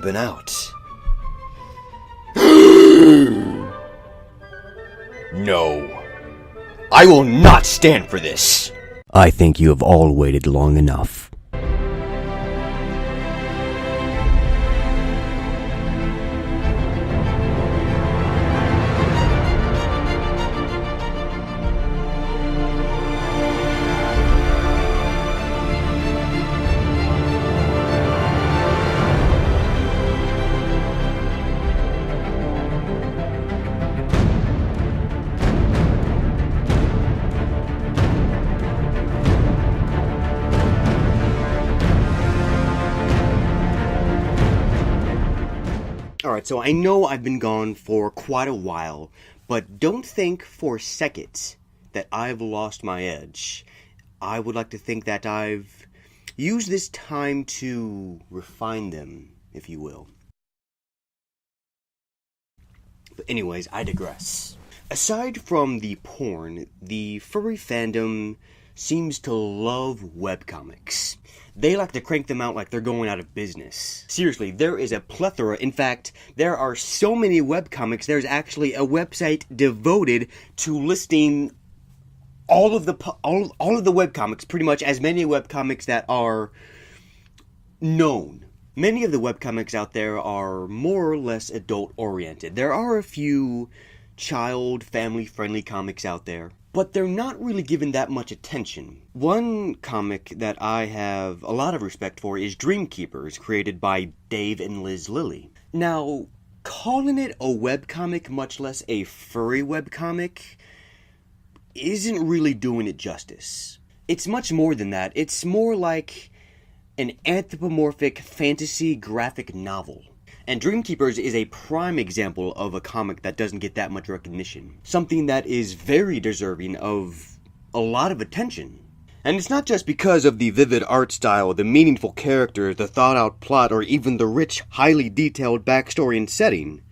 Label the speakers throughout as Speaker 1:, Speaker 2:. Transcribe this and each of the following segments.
Speaker 1: been out. No. I will not stand for this.
Speaker 2: I think you have all waited long enough.
Speaker 3: Alright, so I know I've been gone for quite a while, but don't think for a second that I've lost my edge. I would like to think that I've used this time to refine them, if you will. But anyways, I digress. Aside from the porn, the furry fandom seems to love webcomics. They like to crank them out like they're going out of business. Seriously, there is a plethora. In fact, there are so many webcomics, there's actually a website devoted to listing all of the webcomics, pretty much as many webcomics that are known. Many of the webcomics out there are more or less adult-oriented. There are a few child, family-friendly comics out there, but they're not really given that much attention. One comic that I have a lot of respect for is Dreamkeepers, created by Dave and Liz Lilly. Now, calling it a webcomic, much less a furry webcomic, isn't really doing it justice. It's much more than that. It's more like an anthropomorphic fantasy graphic novel. And Dreamkeepers is a prime example of a comic that doesn't get that much recognition. Something that is very deserving of a lot of attention. And it's not just because of the vivid art style, the meaningful characters, the thought-out plot, or even the rich, highly detailed backstory and setting,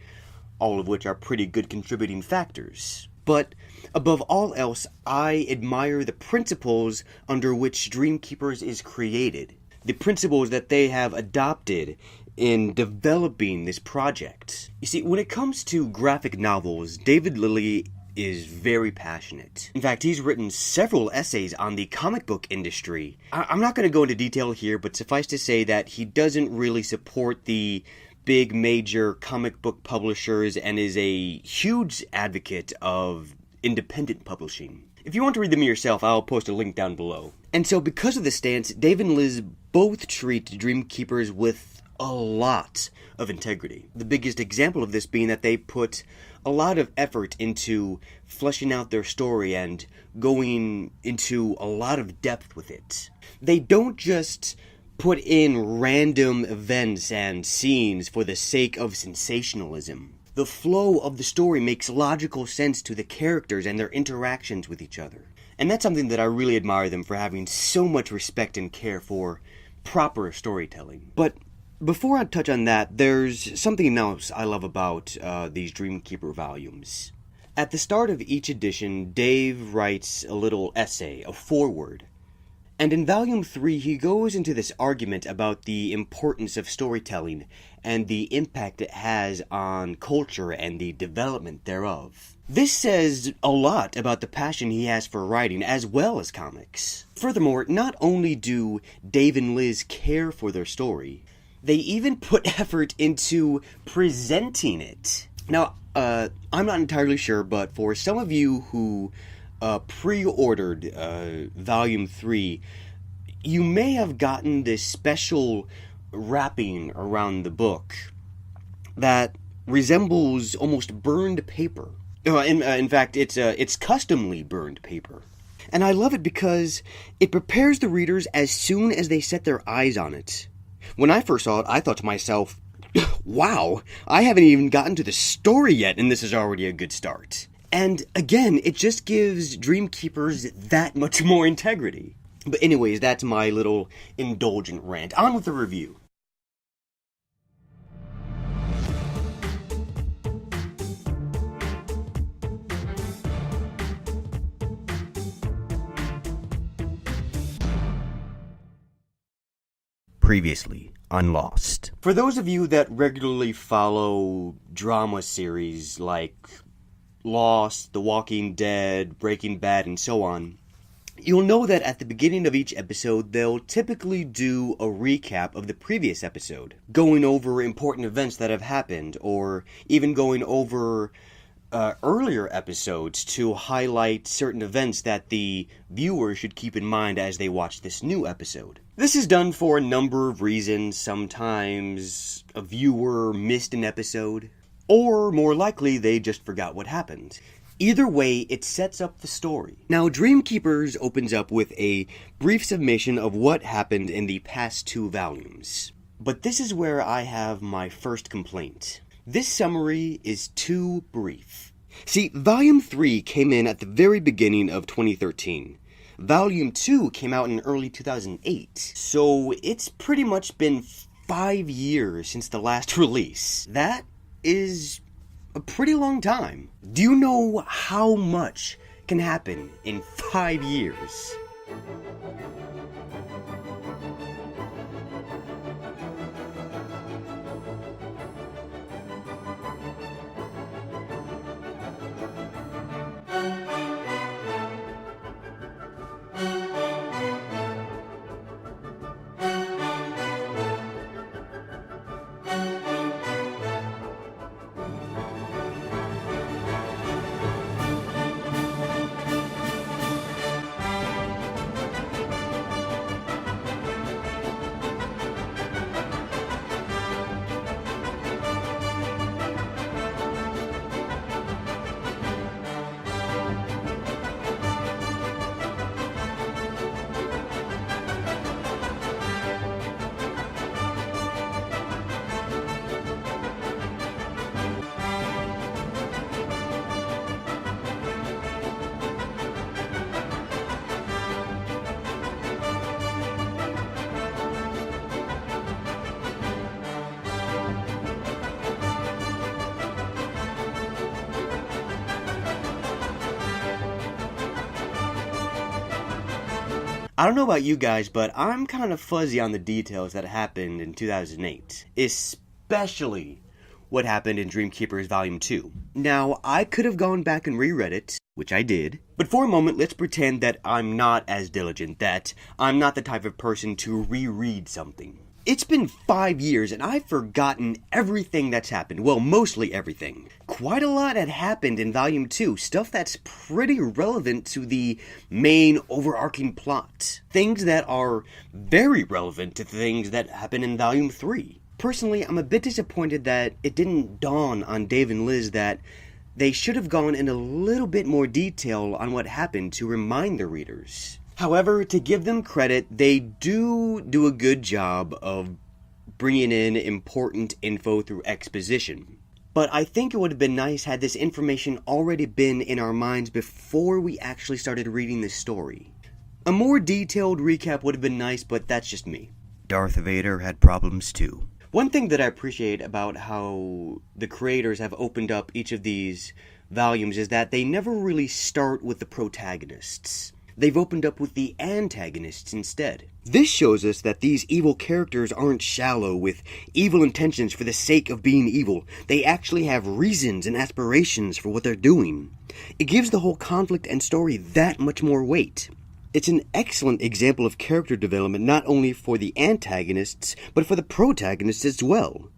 Speaker 3: all of which are pretty good contributing factors. But above all else, I admire the principles under which Dreamkeepers is created. The principles that they have adopted in developing this project. You see, when it comes to graphic novels, David Lilly is very passionate. In fact, he's written several essays on the comic book industry. I'm not going to go into detail here, but suffice to say that he doesn't really support the big major comic book publishers and is a huge advocate of independent publishing. If you want to read them yourself, I'll post a link down below. And so because of this stance, Dave and Liz both treat Dreamkeepers with a lot of integrity. The biggest example of this being that they put a lot of effort into fleshing out their story and going into a lot of depth with it. They don't just put in random events and scenes for the sake of sensationalism. The flow of the story makes logical sense to the characters and their interactions with each other. And that's something that I really admire them for, having so much respect and care for proper storytelling. But before I touch on that, there's something else I love about these Dreamkeeper volumes. At the start of each edition, Dave writes a little essay, a foreword. And in Volume 3, he goes into this argument about the importance of storytelling and the impact it has on culture and the development thereof. This says a lot about the passion he has for writing as well as comics. Furthermore, not only do Dave and Liz care for their story, they even put effort into presenting it. Now, I'm not entirely sure, but for some of you who pre-ordered Volume 3, you may have gotten this special wrapping around the book that resembles almost burned paper. In fact, it's customly burned paper. And I love it because it prepares the readers as soon as they set their eyes on it. When I first saw it, I thought to myself, wow, I haven't even gotten to the story yet, and this is already a good start. And again, it just gives Dreamkeepers that much more integrity. But anyways, that's my little indulgent rant. On with the review.
Speaker 2: Previously on Lost.
Speaker 3: For those of you that regularly follow drama series like Lost, The Walking Dead, Breaking Bad, and so on, you'll know that at the beginning of each episode, they'll typically do a recap of the previous episode, going over important events that have happened, or even going over earlier episodes to highlight certain events that the viewer should keep in mind as they watch this new episode. This is done for a number of reasons. Sometimes a viewer missed an episode, or more likely they just forgot what happened. Either way, it sets up the story. Now, Dreamkeepers opens up with a brief summation of what happened in the past 2 volumes. But this is where I have my first complaint. This summary is too brief. See, Volume 3 came in at the very beginning of 2013. Volume 2 came out in early 2008. So it's pretty much been 5 years since the last release. That is a pretty long time. Do you know how much can happen in 5 years? I don't know about you guys, but I'm kind of fuzzy on the details that happened in 2008. Especially what happened in Dreamkeepers Volume 2. Now, I could have gone back and reread it, which I did. But for a moment, let's pretend that I'm not as diligent, that I'm not the type of person to reread something. It's been 5 years and I've forgotten everything that's happened. Well, mostly everything. Quite a lot had happened in Volume 2, stuff that's pretty relevant to the main overarching plot. Things that are very relevant to things that happen in Volume 3. Personally, I'm a bit disappointed that it didn't dawn on Dave and Liz that they should have gone in a little bit more detail on what happened to remind the readers. However, to give them credit, they do a good job of bringing in important info through exposition. But I think it would have been nice had this information already been in our minds before we actually started reading this story. A more detailed recap would have been nice, but that's just me.
Speaker 2: Darth Vader had problems too.
Speaker 3: One thing that I appreciate about how the creators have opened up each of these volumes is that they never really start with the protagonists. They've opened up with the antagonists instead. This shows us that these evil characters aren't shallow with evil intentions for the sake of being evil. They actually have reasons and aspirations for what they're doing. It gives the whole conflict and story that much more weight. It's an excellent example of character development not only for the antagonists, but for the protagonists as well.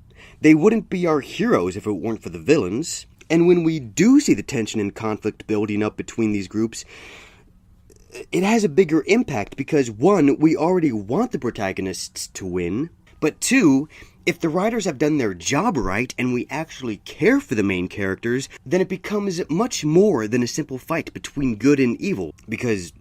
Speaker 3: They wouldn't be our heroes if it weren't for the villains. And when we do see the tension and conflict building up between these groups, it has a bigger impact because 1, we already want the protagonists to win, but 2, if the writers have done their job right and we actually care for the main characters, then it becomes much more than a simple fight between good and evil. Because,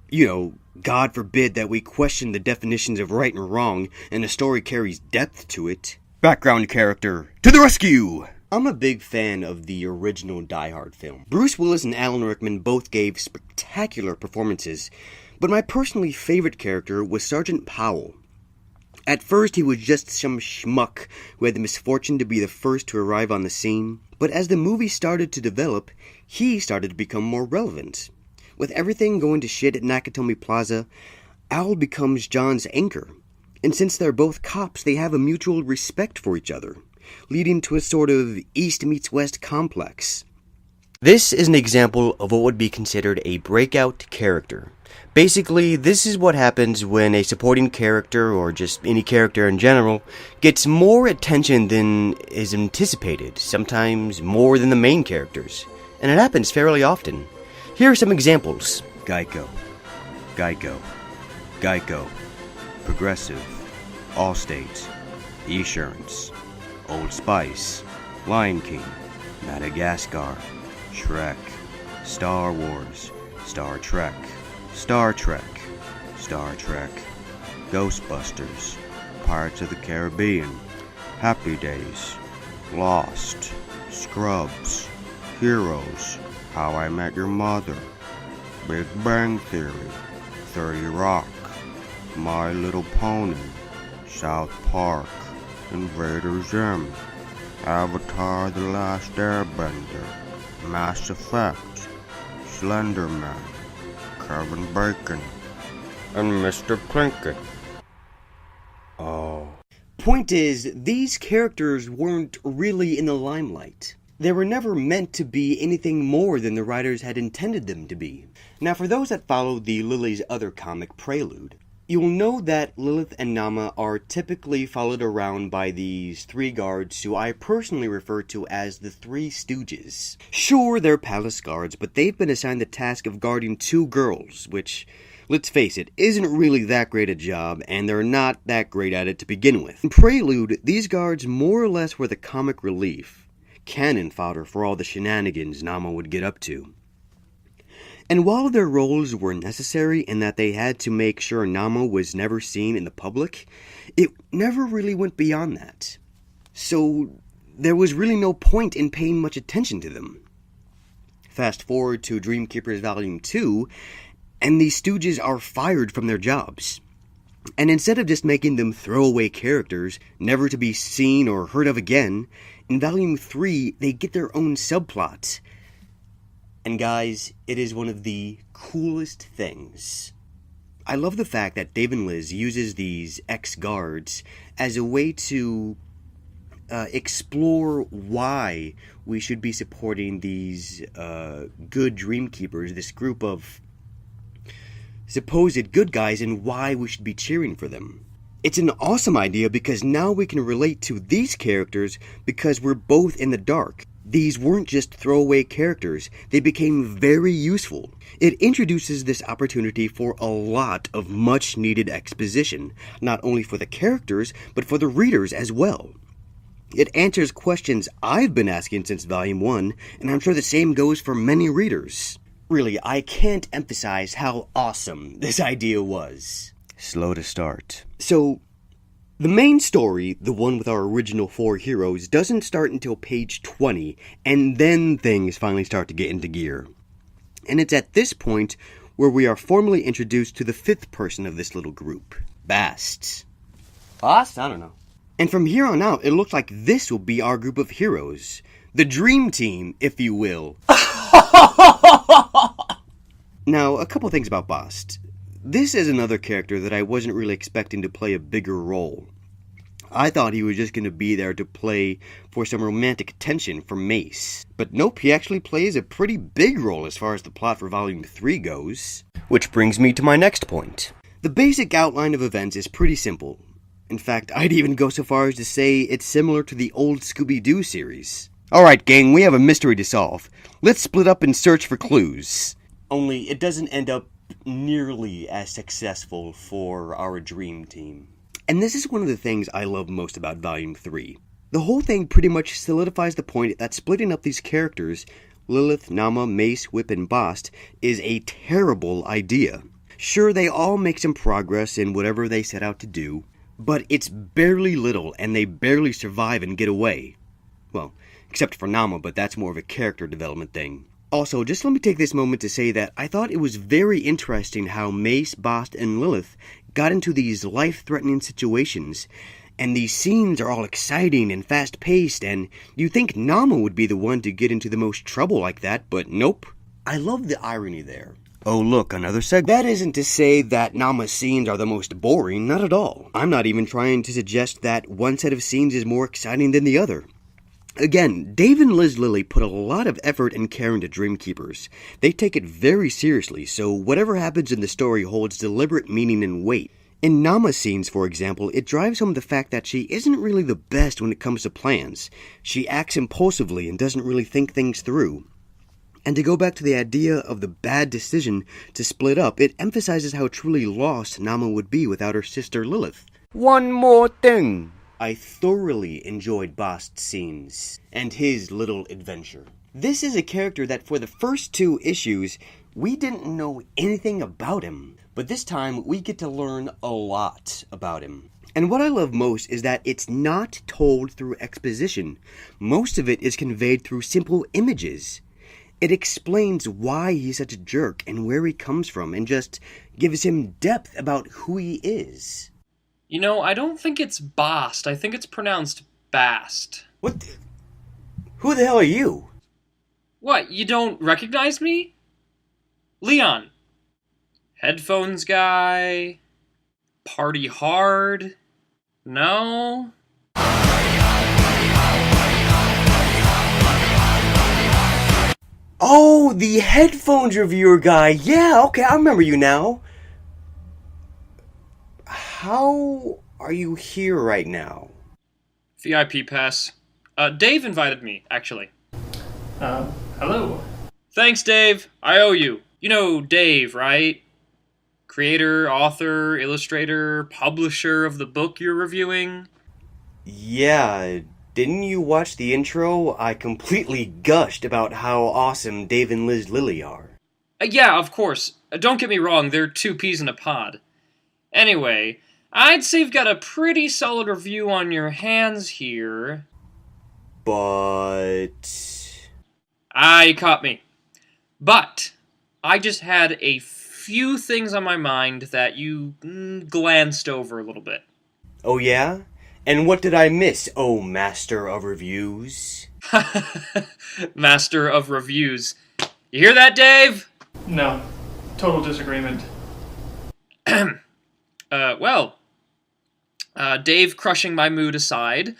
Speaker 3: God forbid that we question the definitions of right and wrong and the story carries depth to it.
Speaker 2: Background character, to the rescue!
Speaker 3: I'm a big fan of the original Die Hard film. Bruce Willis and Alan Rickman both gave spectacular performances, but my personally favorite character was Sergeant Powell. At first, he was just some schmuck who had the misfortune to be the first to arrive on the scene, but as the movie started to develop, he started to become more relevant. With everything going to shit at Nakatomi Plaza, Al becomes John's anchor. And since they're both cops, they have a mutual respect for each other, leading to a sort of East meets West complex.
Speaker 1: This is an example of what would be considered a breakout character. Basically, this is what happens when a supporting character, or just any character in general, gets more attention than is anticipated, sometimes more than the main characters. And it happens fairly often. Here are some examples.
Speaker 2: Geico, Geico, Geico, Progressive, Allstate, Esurance, Old Spice, Lion King, Madagascar, Shrek, Star Wars, Star Trek, Star Trek, Star Trek, Ghostbusters, Pirates of the Caribbean, Happy Days, Lost, Scrubs, Heroes, How I Met Your Mother, Big Bang Theory, 30 Rock, My Little Pony, South Park, Invader Zim, Avatar The Last Airbender, Mass Effect, Slender Man, Kevin Bacon, and Mr. Plinkett. Oh.
Speaker 3: Point is, these characters weren't really in the limelight. They were never meant to be anything more than the writers had intended them to be. Now, for those that follow the Lily's other comic, Prelude, you'll know that Lilith and Nama are typically followed around by these three guards who I personally refer to as the Three Stooges. Sure, they're palace guards, but they've been assigned the task of guarding two girls, which, let's face it, isn't really that great a job, and they're not that great at it to begin with. In Prelude, these guards more or less were the comic relief, cannon fodder for all the shenanigans Nama would get up to. And while their roles were necessary in that they had to make sure Nama was never seen in the public, it never really went beyond that. So there was really no point in paying much attention to them. Fast forward to Dreamkeepers Volume 2, and these stooges are fired from their jobs. And instead of just making them throwaway characters, never to be seen or heard of again, in Volume 3 they get their own subplot. And guys, it is one of the coolest things. I love the fact that Dave and Liz uses these ex-guards as a way to explore why we should be supporting these good Dreamkeepers, this group of supposed good guys, and why we should be cheering for them. It's an awesome idea because now we can relate to these characters because we're both in the dark. These weren't just throwaway characters, they became very useful. It introduces this opportunity for a lot of much needed exposition, not only for the characters, but for the readers as well. It answers questions I've been asking since Volume 1, and I'm sure the same goes for many readers. Really, I can't emphasize how awesome this idea was.
Speaker 2: Slow to start.
Speaker 3: So, the main story, the one with our original four heroes, doesn't start until page 20, and then things finally start to get into gear. And it's at this point where we are formally introduced to the fifth person of this little group, Bast. Bast? I don't know. And from here on out, it looks like this will be our group of heroes. The Dream Team, if you will. Now, a couple things about Bast. This is another character that I wasn't really expecting to play a bigger role. I thought he was just going to be there to play for some romantic attention from Mace. But nope, he actually plays a pretty big role as far as the plot for Volume 3 goes.
Speaker 1: Which brings me to my next point.
Speaker 3: The basic outline of events is pretty simple. In fact, I'd even go so far as to say it's similar to the old Scooby-Doo series. Alright gang, we have a mystery to solve. Let's split up and search for clues. Only it doesn't end up nearly as successful for our dream team. And this is one of the things I love most about Volume 3. The whole thing pretty much solidifies the point that splitting up these characters, Lilith, Nama, Mace, Whip, and Bast, is a terrible idea. Sure, they all make some progress in whatever they set out to do, but it's barely little and they barely survive and get away. Well, except for Nama, but that's more of a character development thing. Also, just let me take this moment to say that I thought it was very interesting how Mace, Bast, and Lilith got into these life-threatening situations, and these scenes are all exciting and fast-paced, and you think Nama would be the one to get into the most trouble like that, but nope. I love the irony there.
Speaker 2: Oh look, another segment.
Speaker 3: That isn't to say that Nama's scenes are the most boring, not at all. I'm not even trying to suggest that one set of scenes is more exciting than the other. Again, Dave and Liz Lilly put a lot of effort and care into Dreamkeepers. They take it very seriously, so whatever happens in the story holds deliberate meaning and weight. In Nama's scenes, for example, it drives home the fact that she isn't really the best when it comes to plans. She acts impulsively and doesn't really think things through. And to go back to the idea of the bad decision to split up, it emphasizes how truly lost Nama would be without her sister Lilith.
Speaker 1: One more thing.
Speaker 3: I thoroughly enjoyed Bast's scenes and his little adventure. This is a character that for the first 2 issues, we didn't know anything about him. But this time, we get to learn a lot about him. And what I love most is that it's not told through exposition. Most of it is conveyed through simple images. It explains why he's such a jerk and where he comes from, and just gives him depth about who he is.
Speaker 4: You know, I don't think it's Bast. I think it's pronounced Bast.
Speaker 3: Who the hell are you?
Speaker 4: What, you don't recognize me? Leon. Headphones guy. Party hard. No?
Speaker 3: Oh, the headphones reviewer guy. Yeah, okay, I remember you now. How are you here right now?
Speaker 4: VIP pass. Dave invited me, actually.
Speaker 5: Hello.
Speaker 4: Thanks, Dave. I owe you. You know Dave, right? Creator, author, illustrator, publisher of the book you're reviewing?
Speaker 3: Yeah, didn't you watch the intro? I completely gushed about how awesome Dave and Liz Lilly are.
Speaker 4: Yeah, of course. Don't get me wrong, they're 2 peas in a pod. Anyway, I'd say you've got a pretty solid review on your hands here.
Speaker 3: But...
Speaker 4: You caught me. But I just had a few things on my mind that you glanced over a little bit.
Speaker 3: Oh yeah? And what did I miss, oh master of reviews?
Speaker 4: Master of reviews. You hear that, Dave?
Speaker 5: No. Total disagreement.
Speaker 4: Dave crushing my mood aside,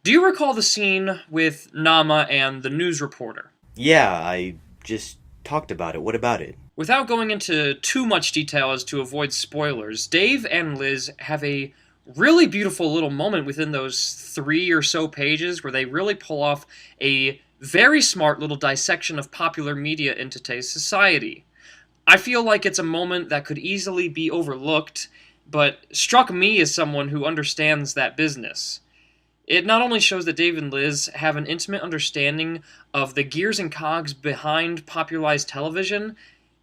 Speaker 4: do you recall the scene with Nama and the news reporter?
Speaker 3: Yeah, I just talked about it. What about it?
Speaker 4: Without going into too much detail as to avoid spoilers, Dave and Liz have a really beautiful little moment within those 3 or so pages where they really pull off a very smart little dissection of popular media in today's society. I feel like it's a moment that could easily be overlooked, but struck me as someone who understands that business. It not only shows that Dave and Liz have an intimate understanding of the gears and cogs behind popularized television,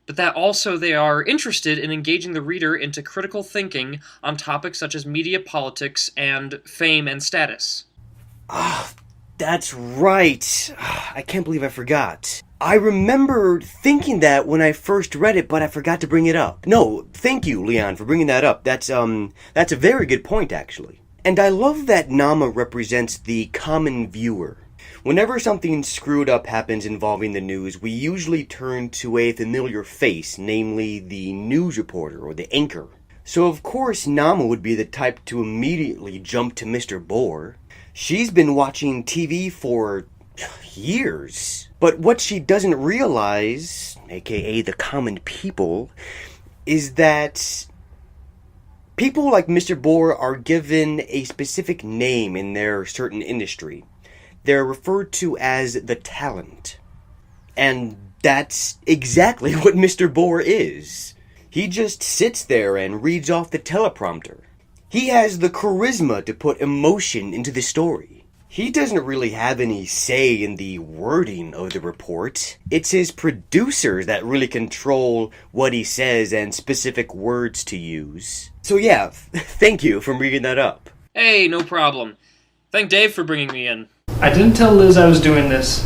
Speaker 4: but that also they are interested in engaging the reader into critical thinking on topics such as media, politics, and fame and status.
Speaker 3: That's right. I can't believe I forgot. I remember thinking that when I first read it, but I forgot to bring it up. No, thank you, Leon, for bringing that up. That's a very good point, actually. And I love that Nama represents the common viewer. Whenever something screwed up happens involving the news, we usually turn to a familiar face, namely the news reporter or the anchor. So of course Nama would be the type to immediately jump to Mr. Bohr. She's been watching TV for years. But what she doesn't realize, aka the common people, is that people like Mr. Bohr are given a specific name in their certain industry. They're referred to as the talent. And that's exactly what Mr. Bohr is. He just sits there and reads off the teleprompter. He has the charisma to put emotion into the story. He doesn't really have any say in the wording of the report. It's his producers that really control what he says and specific words to use. So yeah, thank you for bringing that up.
Speaker 4: Hey, no problem. Thank Dave for bringing me in.
Speaker 5: I didn't tell Liz I was doing this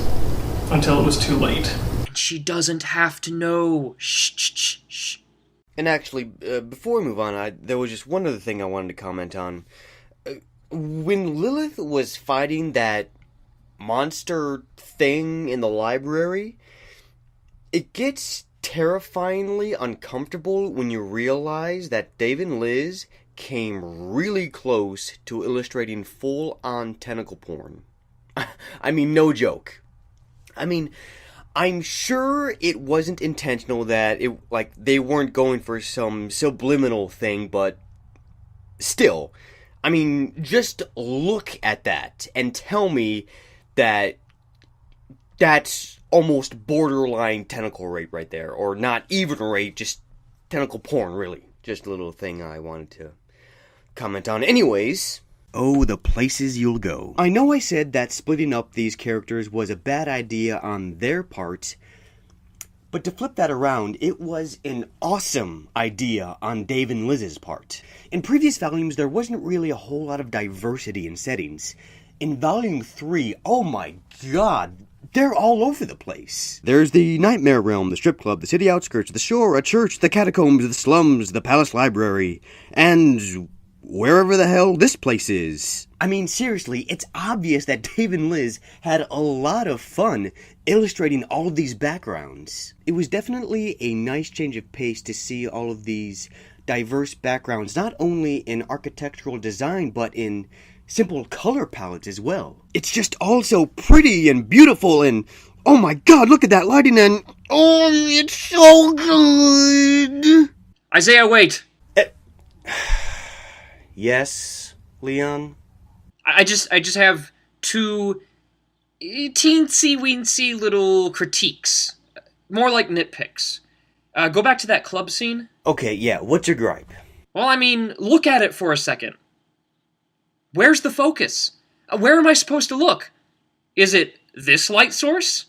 Speaker 5: until it was too late.
Speaker 4: She doesn't have to know. Shh, shh, shh, shh.
Speaker 3: And actually, before we move on, there was just one other thing I wanted to comment on. When Lilith was fighting that monster thing in the library, it gets terrifyingly uncomfortable when you realize that Dave and Liz came really close to illustrating full-on tentacle porn. I mean, no joke. I mean, I'm sure it wasn't intentional, that they weren't going for some subliminal thing, but still, I mean, just look at that and tell me that that's almost borderline tentacle rape right there, or not even rape, just tentacle porn, really. Just a little thing I wanted to comment on. Anyways,
Speaker 2: Oh, the places you'll go.
Speaker 3: I know I said that splitting up these characters was a bad idea on their part, but to flip that around, it was an awesome idea on Dave and Liz's part. In previous volumes, there wasn't really a whole lot of diversity in settings. In Volume 3, oh my god, they're all over the place.
Speaker 2: There's the Nightmare Realm, the strip club, the city outskirts, the shore, a church, the catacombs, the slums, the palace library, and wherever the hell this place is.
Speaker 3: I mean, seriously, it's obvious that Dave and Liz had a lot of fun illustrating all of these backgrounds. It was definitely a nice change of pace to see all of these diverse backgrounds, not only in architectural design, but in simple color palettes as well. It's just all so pretty and beautiful, and oh my god, look at that lighting, and oh, it's so good!
Speaker 4: Isaiah, wait!
Speaker 3: Yes, Leon?
Speaker 4: I just have two teensy-weensy little critiques. More like nitpicks. Go back to that club scene.
Speaker 3: Okay, yeah, what's your gripe?
Speaker 4: Well, I mean, look at it for a second. Where's the focus? Where am I supposed to look? Is it this light source?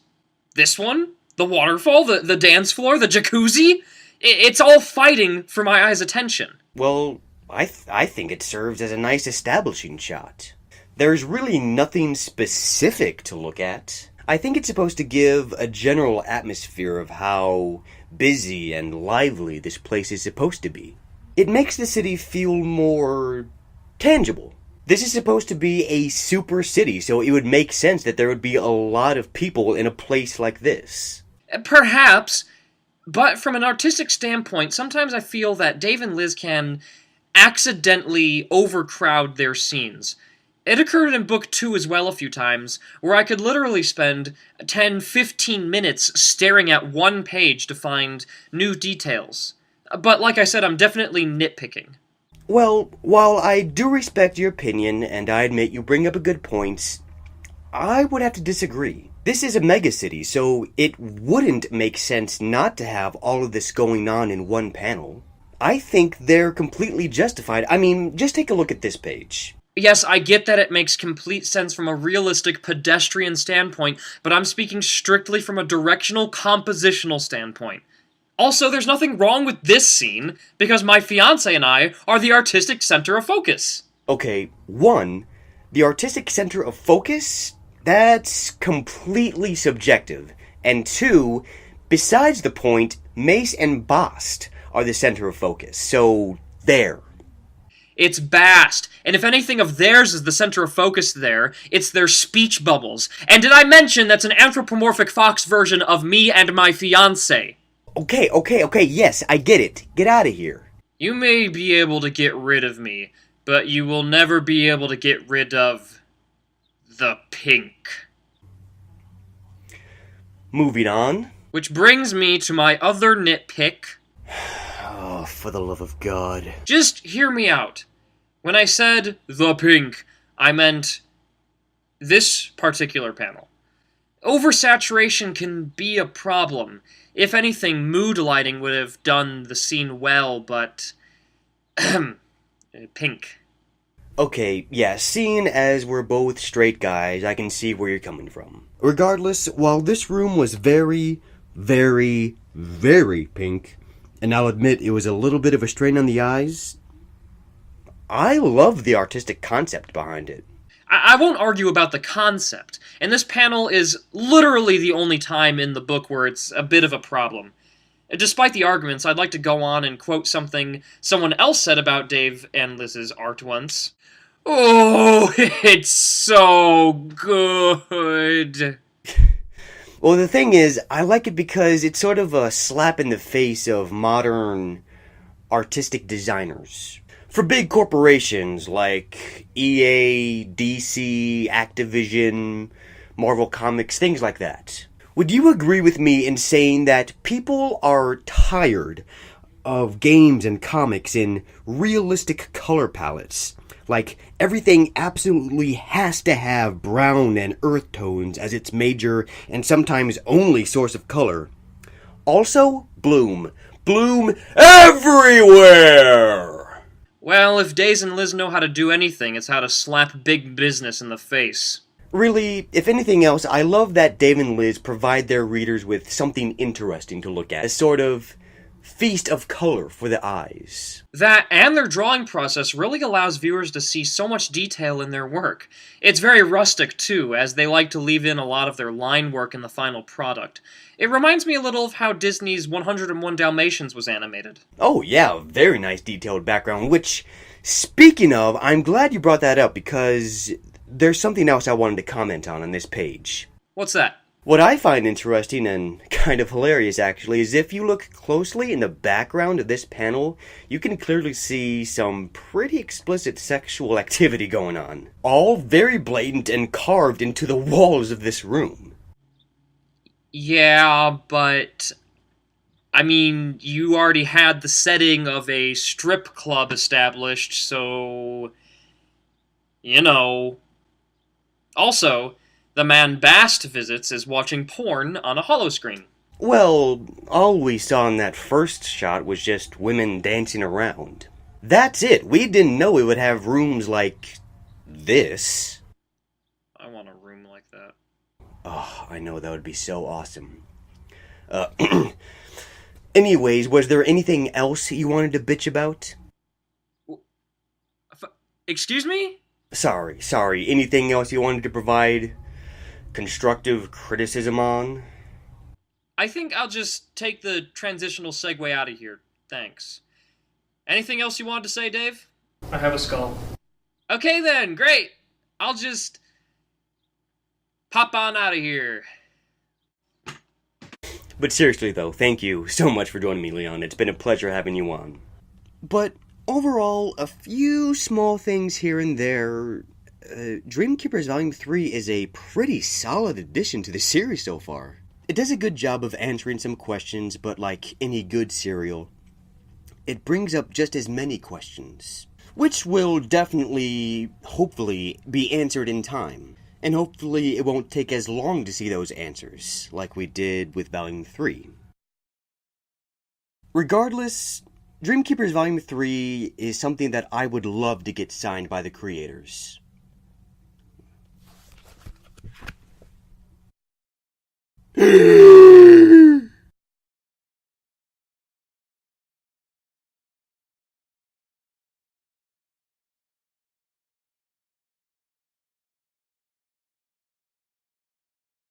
Speaker 4: This one? The waterfall? The dance floor? The jacuzzi? It's all fighting for my eye's attention.
Speaker 3: Well, I think it serves as a nice establishing shot. There's really nothing specific to look at. I think it's supposed to give a general atmosphere of how busy and lively this place is supposed to be. It makes the city feel more tangible. This is supposed to be a super city, so it would make sense that there would be a lot of people in a place like this.
Speaker 4: Perhaps, but from an artistic standpoint, sometimes I feel that Dave and Liz can accidentally overcrowd their scenes. It occurred in book 2 as well a few times, where I could literally spend 10-15 minutes staring at one page to find new details. But like I said, I'm definitely nitpicking.
Speaker 3: Well, while I do respect your opinion, and I admit you bring up a good point, I would have to disagree. This is a megacity, so it wouldn't make sense not to have all of this going on in one panel. I think they're completely justified. I mean, just take a look at this page.
Speaker 4: Yes, I get that it makes complete sense from a realistic pedestrian standpoint, but I'm speaking strictly from a directional compositional standpoint. Also, there's nothing wrong with this scene, because my fiancé and I are the artistic center of focus.
Speaker 3: Okay, 1, the artistic center of focus? That's completely subjective. And 2, besides the point, Mace and Bast are the center of focus, so there.
Speaker 4: It's Bast, and if anything of theirs is the center of focus there, it's their speech bubbles. And did I mention that's an anthropomorphic fox version of me and my fiancé?
Speaker 3: Okay, yes, I get it. Get out of here.
Speaker 4: You may be able to get rid of me, but you will never be able to get rid of the pink.
Speaker 3: Moving on.
Speaker 4: Which brings me to my other nitpick.
Speaker 3: Oh, for the love of God.
Speaker 4: Just hear me out. When I said the pink, I meant this particular panel. Oversaturation can be a problem. If anything, mood lighting would have done the scene well, but pink.
Speaker 3: Okay, yeah, seeing as we're both straight guys, I can see where you're coming from. Regardless, while this room was very, very, very pink, and I'll admit it was a little bit of a strain on the eyes, I love the artistic concept behind it.
Speaker 4: I won't argue about the concept, and this panel is literally the only time in the book where it's a bit of a problem. Despite the arguments, I'd like to go on and quote something someone else said about Dave and Liz's art once. Oh, it's so good.
Speaker 3: Well, the thing is, I like it because it's sort of a slap in the face of modern artistic designers. For big corporations like EA, DC, Activision, Marvel Comics, things like that. Would you agree with me in saying that people are tired of games and comics in realistic color palettes? Like, everything absolutely has to have brown and earth tones as its major and sometimes only source of color. Also, bloom. Bloom everywhere!
Speaker 4: Well, if Days and Liz know how to do anything, it's how to slap big business in the face.
Speaker 3: Really, if anything else, I love that Dave and Liz provide their readers with something interesting to look at. A sort of feast of color for the eyes.
Speaker 4: That and their drawing process really allows viewers to see so much detail in their work. It's very rustic, too, as they like to leave in a lot of their line work in the final product. It reminds me a little of how Disney's 101 Dalmatians was animated.
Speaker 3: Oh yeah, very nice detailed background, which, speaking of, I'm glad you brought that up because there's something else I wanted to comment on this page.
Speaker 4: What's that?
Speaker 3: What I find interesting and kind of hilarious actually is if you look closely in the background of this panel, you can clearly see some pretty explicit sexual activity going on. All very blatant and carved into the walls of this room.
Speaker 4: Yeah, but I mean, you already had the setting of a strip club established, so you know. Also, the man Bast visits is watching porn on a holoscreen.
Speaker 3: Well, all we saw in that first shot was just women dancing around. That's it. We didn't know it would have rooms like this.
Speaker 4: I want a room like that.
Speaker 3: Oh, I know, that would be so awesome. Anyways, was there anything else you wanted to bitch about?
Speaker 4: Excuse me?
Speaker 3: Sorry. Anything else you wanted to provide constructive criticism on?
Speaker 4: I think I'll just take the transitional segue out of here. Thanks. Anything else you wanted to say, Dave?
Speaker 5: I have a skull.
Speaker 4: Okay then, great. I'll just pop on out of here.
Speaker 3: But seriously though, thank you so much for joining me, Leon. It's been a pleasure having you on. But overall, a few small things here and there. Dreamkeepers Volume 3 is a pretty solid addition to the series so far. It does a good job of answering some questions, but like any good serial, it brings up just as many questions, which will definitely, hopefully, be answered in time. And hopefully it won't take as long to see those answers, like we did with Volume 3. Regardless, Dreamkeepers Volume 3 is something that I would love to get signed by the creators.